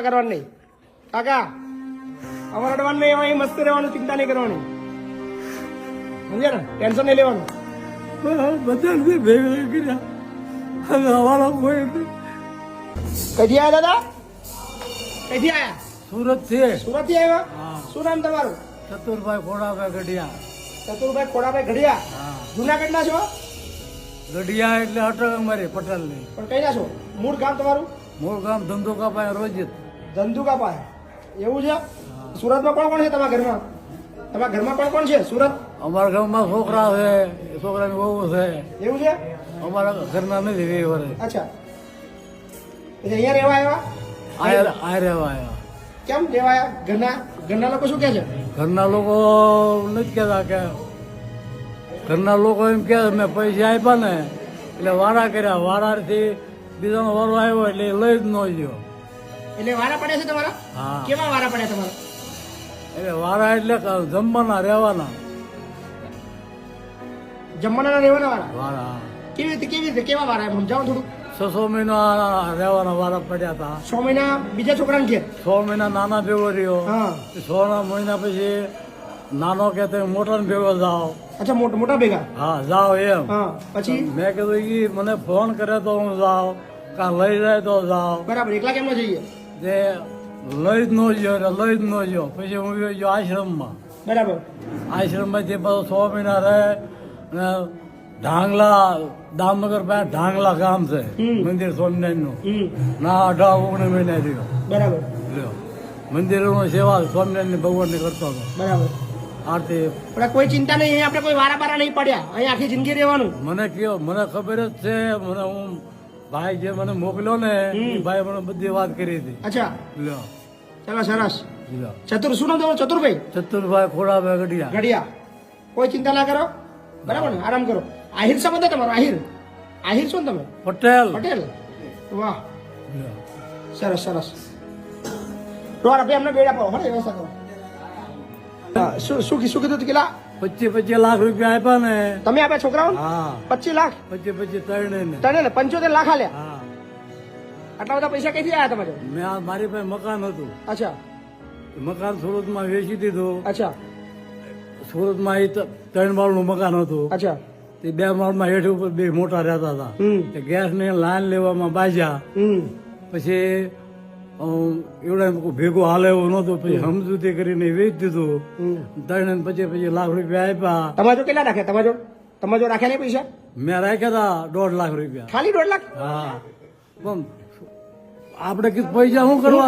કરવાની નહીં કાકા, અમારે અડવાનું નહીં, અહીં મસ્ત રહેવાનું, ચિંતા નહીં કરવાની, સમજ્યા ને? ટેન્શન નહીં લેવાનું. બધા ભેગા કર્યા હવે અમારા કોઈ નથી. કઈથી આવ્યા દાદા? કઈથી આવ્યા? સુરત છે. સુરત થી આવ્યા? હા. શું નામ તમારું? ચતુરભાઈ ખોડાભાઈ ગઢિયા. ચતુરભાઈ ખોડાભાઈ ઘડિયા. હા. જુનાગઢ ના છો? ગઢિયા એટલે અટક અમારી પટેલની. પણ કઈ ના છો? મૂળ ગામ તમારું? મૂળ ગામ ધંધુકા પાસે રોજિત. ધંધુકા પાસે. એવું છે? સુરતમાં કોણ કોણ છે તમારા ઘરમાં? તમારા ઘરમાં કોણ કોણ છે સુરત? અમારા ગામમાં છોકરા છે, છોકરાની વહુ છે. એવું છે? અમારા ઘરના નથી વે વરે. અચ્છા, એટલે અહીંયા રહેવા આવ્યા? આ રહેવા આવ્યા. કેમ રહેવા આવ્યા? ઘરના લોકો શું કહે છે? ઘરના લોકો નથી કહેતા કે ઘરના લોકો એમ કે મેં પૈસા આપ્યા ને એટલે વારા કર્યા, વારાથી બીજાનો વારો આવ્યો એટલે લઈ જ ન ગયો. એટલે વારા પડ્યા છે તમારા? હા. કેવા વારા પડ્યા તમારા? એટલે વારા એટલે જમવાના રહેવાના જમવાના રહેવાના વારા? વારા કેવી રીતે કેવા વારા? એમ સમજાવો થોડું. 6 મહિના રહેવાના વારા પડ્યા હતા. 6 મહિના બીજા છોકરાને ઘેર? 6 મહિના નાના ભેગો રહ્યો. હા. 6 મહિના પછી નાનો કે તે મોટા ભેગો જાઓ. અચ્છા, મોટા ભેગા? હા જાઓ એમ. હા. પછી? મેં કીધું ઈ મને ફોન કરે તો હું જાઉં, કાં લઈ જાય તો જાઉં. બરાબર. એકલા કેમ ન જઈએ? તે લઈ જ ન ગયો એટલે લઈ જ ન ગયો. પછી હું ગયો આશ્રમમાં. બરાબર. આશ્રમમાંથી પાછો 6 મહિના રહે અને ઢાંગલા દામનગર પાસે ઢાંગલા ગામ છે મંદિર સ્વામિનારાયણનું. ના 18-19 મહિના રહ્યો. બરાબર. લ્યો મંદિરોની સેવા સ્વામિનારાયણ ભગવાનની કરતો હતો. બરાબર. આરતી પણ કોઈ ચિંતા નહીં, આપણે કોઈ વારા બારા નહીં પડ્યા, અહીં આખી જિંદગી રહેવાનું. મને કયો, મને ખબર જ છે. મને હું ભાઈ જે મને મોકલ્યો ને એ ભાઈ મને બધી વાત કરી હતી. અચ્છા, લ્યો ચાલો સરસ. લ્યો શું નામ તમારું? ચતુરભાઈ ચતુરભાઈ ખોડાભાઈ ગઢિયા. ઘડિયા. કોઈ ચિંતા ના કરો, બરાબર ને? આરામ કરો. આહિર સંબંધ તમારો? આહિર છો ને તમે? પટેલ. પટેલ. વાહ, લ્યો. સરસ સરસ. ડોર આપણે અમને બેડા પાડો, હે વ્યવસ્થા કરો. હા, શું કીધું હતું? કેટલા? 25 લાખ રૂપિયા આપ્યા ને. તમે આપ્યા છોકરાઓને? હા 25 લાખ? 25 ત્રણે ને. તને ને 75 લાખ આલ્યા? હા આટલા બધા પૈસા ક્યાંથી આવ્યા તમારે? મારી પાસે મકાન હતું. અચ્છા મકાન સુરતમાં વેચી દીધું. અચ્છા સુરતમાં એ 3 માળનું મકાન હતું. અચ્છા. તે 2 માળમાં હેઠ ઉપર 2 મોટા રહેતા હતા. તે ગેસ ને લાઈન લેવામાં બાજ્યા. પછી એવડા ભેગું હાલે એવું નતું. પછી સમજૂતી કરીને વેચી દીધું. 3 ને 25 લાખ રૂપિયા આપ્યા. તમારે જો કેટલા રાખ્યા? તમારે જો રાખ્યા નહીં પૈસા? મેં રાખ્યા હતા 1.5 લાખ રૂપિયા. ખાલી 1.5 લાખ? હા પણ આપણે કીધું પૈસા શું કરવા?